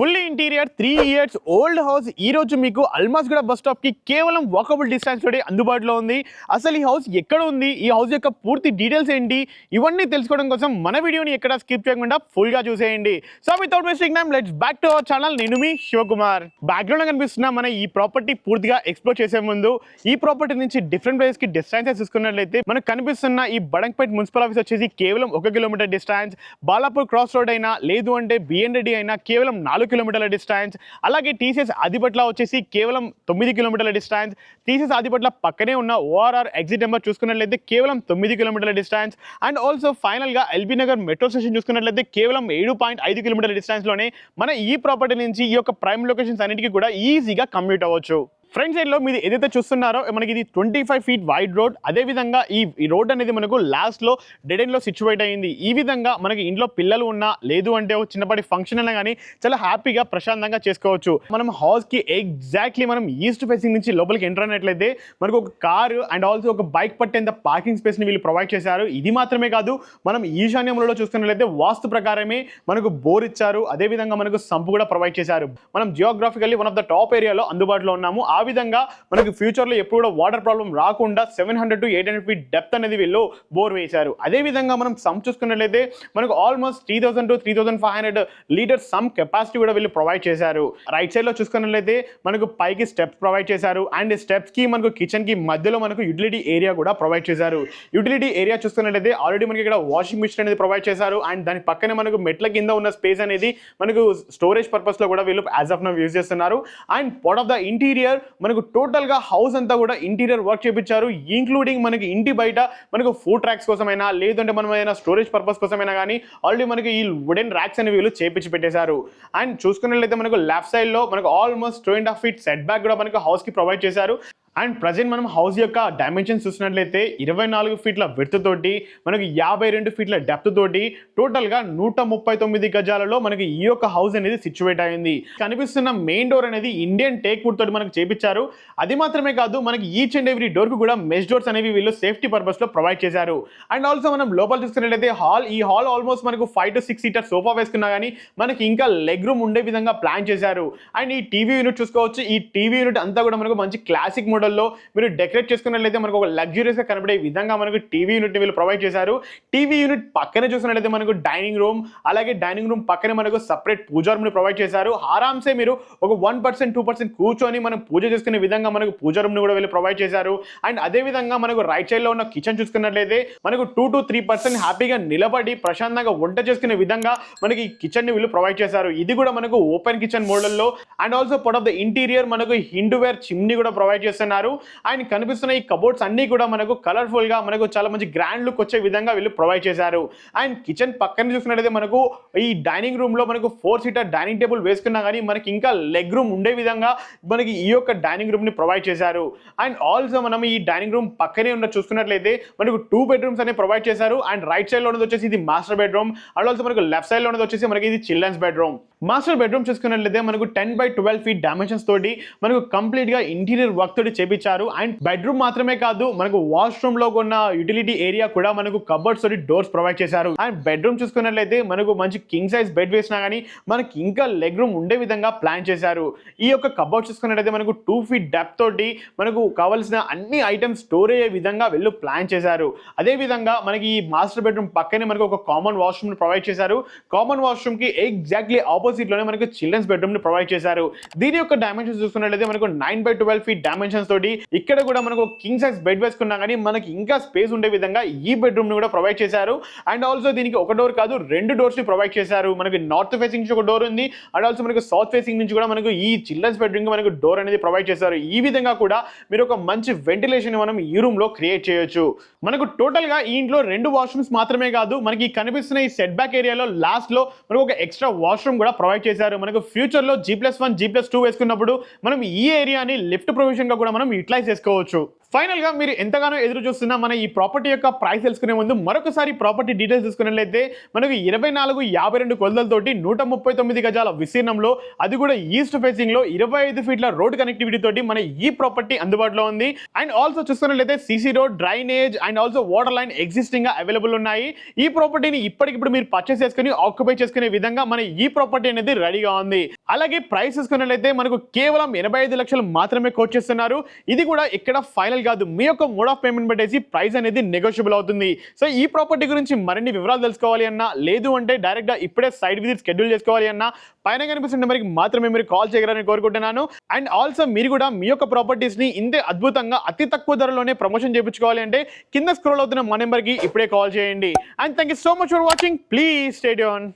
Fully interior 3 years old house ఈ రోజు మీకు అల్మాస్గూడ బస్ స్టాప్ కి కేవలం వాకబుల్ డిస్టెన్స్ లోనే అందుబాటులో ఉంది. అసలు ఈ హౌస్ ఎక్కడ ఉంది, ఈ హౌస్ యొక్క పూర్తి డీటెయిల్స్ ఏంటి, ఇవన్నీ తెలుసుకోవడం కోసం మన వీడియోని ఎక్కడ స్కిప్ చేయకుండా ఫుల్ గా చూసేయండి. So without wasting time let's back to our channel. నేను మీ శివకుమార్. బ్యాక్గ్రౌండ్ లో కనిపిస్తున్న మన ఈ ప్రాపర్టీ పూర్తిగా ఎక్స్ప్లోర్ చేసే ముందు ఈ ప్రాపర్టీ నుంచి డిఫరెంట్ ప్లేస్ కి డిస్టెన్సెస్ చూసుకున్నట్లయితే మనకు కనిపిస్తున్న ఈ బడంగపేట్ మున్సిపల్ ఆఫీస్ వచ్చేసి కేవలం 1 kilometre distance, Balapur cross road అయినా లేదు అంటే బిఎన్ రెడ్డి అయినా కేవలం 4 కిలోమీటర్ల డిస్టెన్స్, అలాగే టీసీఎస్ ఆదిపట్ల వచ్చేసి కేవలం 9 కిలోమీటర్ల డిస్టెన్స్, టీసీఎస్ ఆదిపట్ల పక్కనే ఉన్న ఓఆర్ఆర్ ఎగ్జిట్ నెంబర్ చూసుకున్నట్లయితే కేవలం 9 కిలోమీటర్ల డిస్టెన్స్, అండ్ ఆల్సో ఫైనల్ గా ఎల్బీ నగర్ మెట్రో స్టేషన్ చూసుకున్నట్లయితే కేవలం 7.5 కిలోమీటర్ల డిస్టెన్స్ లోనే మన ఈ ప్రాపర్టీ నుంచి ఈ యొక్క ప్రైమ్ లొకేషన్స్ అన్నిటికీ కూడా ఈజీగా కమ్యూట్ అవ్వచ్చు. ఫ్రంట్ సైడ్ లో మీరు ఏదైతే చూస్తున్నారో మనకి ఇది 25 ఫీట్ వైడ్ రోడ్. అదే విధంగా ఈ రోడ్ అనేది మనకు లాస్ట్ లో డెడ్ ఎండ్ లో సిచ్యువేట్ అయింది. ఈ విధంగా మనకి ఇంట్లో పిల్లలు ఉన్నా లేదు అంటే ఒక చిన్నపాటి ఫంక్షన్ అయినా కానీ చాలా హ్యాపీగా ప్రశాంతంగా చేసుకోవచ్చు. మనం హౌస్ కి ఎగ్జాక్ట్లీ మనం ఈస్ట్ ఫేసింగ్ నుంచి లోపలికి ఎంటర్ అయినట్లయితే మనకు ఒక కారు అండ్ ఆల్సో ఒక బైక్ పట్టేంత పార్కింగ్ స్పేస్ ని వీళ్ళు ప్రొవైడ్ చేశారు. ఇది మాత్రమే కాదు, మనం ఈశాన్యంలో చూసుకున్నట్లయితే వాస్తు ప్రకారమే మనకు బోర్ ఇచ్చారు. అదే విధంగా మనకు సంపు కూడా ప్రొవైడ్ చేశారు. మనం జియోగ్రాఫికల్లీ వన్ ఆఫ్ ద టాప్ ఏరియాలో అందుబాటులో ఉన్నాము. ఆ విధంగా మనకి ఫ్యూచర్ లో ఎప్పుడు కూడా వాటర్ ప్రాబ్లం రాకుండా 700 to 800 ఫీట్ డెప్త్ అనేది వీళ్ళు బోర్ వేశారు. అదే విధంగా మనం సమ్ చూసుకున్నట్లయితే మనకు almost 3000 to 3500 litres some capacity కూడా వీళ్ళు ప్రొవైడ్ చేశారు. రైట్ సైడ్ లో చూసుకున్నట్లయితే మనకు పైకి స్టెప్స్ ప్రొవైడ్ చేశారు అండ్ స్టెప్స్ కి మనకు కిచెన్ కి మధ్యలో మనకు యూటిలిటీ ఏరియా కూడా ప్రొవైడ్ చేశారు. యూటిలిటీ ఏరియా చూసుకున్నట్లయితే ఆల్రెడీ మనకి ఇక్కడ వాషింగ్ మిషన్ అనేది ప్రొవైడ్ చేశారు అండ్ దాని పక్కనే మనకు మెట్ల కింద ఉన్న స్పేస్ అనేది మనకు స్టోరేజ్ పర్పస్ లో కూడా వీళ్ళు యాజ్ ఆఫ్ నౌ యూజ్ చేస్తున్నారు. And part of the interior మనకు టోటల్ గా హౌస్ అంతా కూడా ఇంటీరియర్ వర్క్ చేపించారు. ఇంక్లూడింగ్ మనకి ఇంటి బయట మనకు ఫుడ్ ట్రాక్స్ కోసమైనా లేదంటే మనం ఏదైనా స్టోరేజ్ పర్పస్ కోసమైనా కానీ ఆల్రెడీ మనకి ఈ వుడెన్ ర్యాక్స్ అనేవి వీళ్ళు చేపించి పెట్టేశారు. అండ్ చూసుకున్నట్లయితే మనకు లెఫ్ట్ సైడ్ లో మనకు ఆల్మోస్ట్ 2.5 ఫీట్ సెట్ బ్యాక్ కూడా మనకు హౌస్ కి ప్రొవైడ్ చేశారు. అండ్ ప్రజెంట్ మనం హౌస్ యొక్క డైమెన్షన్స్ చూసినట్లయితే 24 ఫీట్ల విడ్త్ తోటి మనకి 52 ఫీట్ల డెప్త్ తోటి టోటల్గా 139 గజాలలో మనకి ఈ యొక్క హౌస్ అనేది సిచ్యువేట్ అయింది. కనిపిస్తున్న మెయిన్ డోర్ అనేది ఇండియన్ టేక్ వుడ్ తోటి మనకు చేపించారు. అది మాత్రమే కాదు, మనకి ఈచ్ అండ్ ఎవ్రీ డోర్ కు కూడా మెష్ డోర్స్ అనేవి వీళ్ళు సేఫ్టీ పర్పస్ లో ప్రొవైడ్ చేశారు. అండ్ ఆల్సో మనం లోపల చూసుకున్నట్లయితే ఈ హాల్ ఆల్మోస్ట్ మనకు 5 to 6 సీటర్ సోఫా వేసుకున్నా కానీ మనకి ఇంకా లెగ్ రూమ్ ఉండే విధంగా ప్లాన్ చేశారు. అండ్ ఈ టీవీ యూనిట్ చూసుకోవచ్చు. ఈ టీవీ యూనిట్ అంతా కూడా మనకు మంచి క్లాసిక్ మోడల్లో మీరు డెకరేట్ చేసుకున్నట్లయితే మనకు ఒక లగ్జరియస్ గా కనబడే విధంగా మనకు టీవీ యూనిట్ వీళ్ళు ప్రొవైడ్ చేశారు. టీవీ యూనిట్ పక్కనే చూసినట్లయితే మనకు డైనింగ్ రూమ్, అలాగే డైనింగ్ రూమ్ పక్కనే మనకు సపరేట్ పూజా రూమ్ ని ప్రొవైడ్ చేశారు. ఆరామ్సే మీరు ఒక 1% 2% కూర్చొని మనం పూజ చేసుకునే విధంగా మనకు పూజా రూమ్ ని కూడా వీళ్ళు ప్రొవైడ్ చేశారు. అండ్ అదే విధంగా మనకు రైట్ సైడ్ లో ఉన్న కిచెన్ చూసుకున్నట్లయితే మనకు 2 to 3% హ్యాపీగా నిలబడి ప్రశాంతంగా వంట చేసుకునే విధంగా మనకి కిచెన్ ని వీళ్ళు ప్రొవైడ్ చేశారు. ఇది కూడా మనకు ఓపెన్ కిచెన్ మోడల్లో. And also part of the interior మనకు హిండువేర్ చిమ్నీ కూడా ప్రొవైడ్ చేస్తున్నారు. అండ్ కనిపిస్తున్న ఈ కబోర్డ్స్ అన్ని కూడా మనకు కలర్ఫుల్ గా మనకు చాలా మంచి గ్రాండ్ లుక్ వచ్చే విధంగా వీళ్ళు ప్రొవైడ్ చేశారు. అండ్ కిచెన్ పక్కన చూసుకున్నట్లయితే మనకు ఈ డైనింగ్ రూమ్ లో మనకు 4 సీటర్ డైనింగ్ టేబుల్ వేసుకున్నా కానీ మనకి ఇంకా లెగ్ రూమ్ ఉండే విధంగా మనకి ఈ యొక్క డైనింగ్ రూమ్ ని ప్రొవైడ్ చేశారు. అండ్ ఆల్సో మనం ఈ డైనింగ్ రూమ్ పక్కనే ఉన్న చూసుకున్నట్లయితే మనకు 2 బెడ్రూమ్స్ అనేవి ప్రొవైడ్ చేశారు. అండ్ రైట్ సైడ్ లో ఉన్నది వచ్చేసి ఇది మాస్టర్ బెడ్రూమ్, అండ్ ఆల్సో మనకు లెఫ్ట్ సైడ్ లో ఉన్నది వచ్చేసి మనకి ఇది చిల్డ్రన్స్ బెడ్రూమ్. మాస్టర్ బెడ్రూమ్ చూసుకున్నట్లయితే మనకు 10x12 ఫీట్ డైమెన్షన్స్ తోటి మనకు కంప్లీట్ గా ఇంటీరియర్ వర్క్ తోటి చేపించారు. అండ్ బెడ్రూమ్ మాత్రమే కాదు, మనకు వాష్రూమ్ లో ఉన్న యూటిలిటీ ఏరియా కూడా మనకు కబోర్డ్స్ తోటి డోర్స్ ప్రొవైడ్ చేశారు. అండ్ బెడ్రూమ్ చూసుకున్నట్లయితే మనకు మంచి కింగ్ సైజ్ బెడ్ వేసినా కానీ మనకి ఇంకా లెగ్ రూమ్ ఉండే విధంగా ప్లాన్ చేశారు. ఈ యొక్క కబోర్డ్ చూసుకున్నట్లయితే మనకు 2 ఫీట్ డెప్త్ తోటి మనకు కావాల్సిన అన్ని ఐటమ్స్ స్టోర్ అయ్యే విధంగా వీళ్ళు ప్లాన్ చేశారు. అదే విధంగా మనకి ఈ మాస్టర్ బెడ్రూమ్ పక్కనే మనకు ఒక కామన్ వాష్రూమ్ ప్రొవైడ్ చేశారు. కామన్ వాష్రూమ్ కి ఎగ్జాక్ట్లీ ఆపోజిట్ లోనే మనకు చిల్డ్రన్స్ బెడ్రూమ్ ని ప్రొవైడ్ చేశారు. దీని యొక్క డైమెన్షన్స్ చూసుకున్నట్లయితే మనకు 9x12 ఫీట్ డైమెన్షన్స్ తోటి ఇక్కడ కూడా మనకు కింగ్ సైజ్ బెడ్ వేసుకున్నా కానీ మనకి ఇంకా స్పేస్ ఉండే విధంగా ఈ బెడ్రూమ్ ని కూడా ప్రొవైడ్ చేశారు. అండ్ ఆల్సో దీనికి ఒక డోర్ కాదు, 2 డోర్స్ ని ప్రొవైడ్ చేశారు. మనకి నార్త్ ఫేసింగ్ నుంచి ఒక డోర్ ఉంది, అండ్ ఆల్సో మనకు సౌత్ ఫేసింగ్ నుంచి కూడా మనకు ఈ చిల్డ్రన్స్ బెడ్రూమ్ కి మనకు డోర్ అనేది ప్రొవైడ్ చేశారు. ఈ విధంగా కూడా మీరు ఒక మంచి వెంటిలేషన్ మనం ఈ రూమ్ లో క్రియేట్ చేయొచ్చు. మనకు టోటల్ గా ఈ ఇంట్లో 2 వాష్రూమ్స్ మాత్రమే కాదు, మనకి కనిపిస్తున్న ఈ సెట్ బ్యాక్ ఏరియాలో లాస్ట్ లో మనకు ఒక ఎక్స్ట్రా వాష్రూమ్ కూడా ప్రొవైడ్ చేశారు. మనకు ఫ్యూచర్ లో G+1 G+2 వేసుకున్నప్పుడు మనం ఈ ఏరియాని లిఫ్ట్ ప్రొవిజన్ గా కూడా మనం యూటిలైజ్ చేసుకోవచ్చు. ఫైనల్ గా మీరు ఎంతగానో ఎదురు చూస్తున్న మన ఈ ప్రాపర్టీ యొక్క ప్రైస్ తెలుసుకునే ముందు మరొకసారి ప్రాపర్టీ డీటెయిల్స్ చూసుకున్నట్లయితే మనకు 24-52 కొలతలతోటి 139 గజాల విస్తీర్ణంలో, అది కూడా ఈస్ట్ ఫేసింగ్ లో 25 ఫీట్ల రోడ్ కనెక్టివిటీ తోటి మన ఈ ప్రాపర్టీ అందుబాటులో ఉంది. అండ్ ఆల్సో చూసుకున్నట్లయితే CC road, drainage and also water line existing గా అవైలబుల్ ఉన్నాయి. ఈ ప్రాపర్టీని ఇప్పటికిప్పుడు మీరు పర్చేస్ చేసుకుని ఆక్యుపై చేసుకునే విధంగా మన ఈ ప్రాపర్టీ అనేది రెడీగా ఉంది. అలాగే ప్రైస్ చూసుకున్నట్లయితే మనకు కేవలం 85 లక్షలు మాత్రమే కోట్ చేస్తున్నారు. ఇది కూడా ఇక్కడ ఫైనల్ కాదు, మీ యొక్క మోడ్ ఆఫ్ పేమెంట్ పెట్టేసి ప్రైస్ అనేది నెగోషియబుల్ అవుతుంది. సో ఈ ప్రాపర్టీ గురించి మరిన్ని వివరాలు తెలుసుకోవాలి అన్నా, లేదు అంటే డైరెక్ట్ గా ఇప్పుడే సైట్ విజిట్ షెడ్యూల్ చేసుకోవాలి అన్నా పైన కనిపిస్తున్న నెంబర్కి మాత్రమే మీరు కాల్ చేయగలరని కోరుకుంటున్నాను. అండ్ ఆల్సో మీరు కూడా మీ యొక్క ప్రాపర్టీస్ ని ఇంతే అద్భుతంగా అతి తక్కువ ధరలోనే ప్రమోషన్ చేయించుకోవాలి అంటే కింద స్క్రోల్ అవుతున్న మా నెంబర్కి ఇప్పుడే కాల్ చేయండి. And thank you so much for watching. Please stay tuned.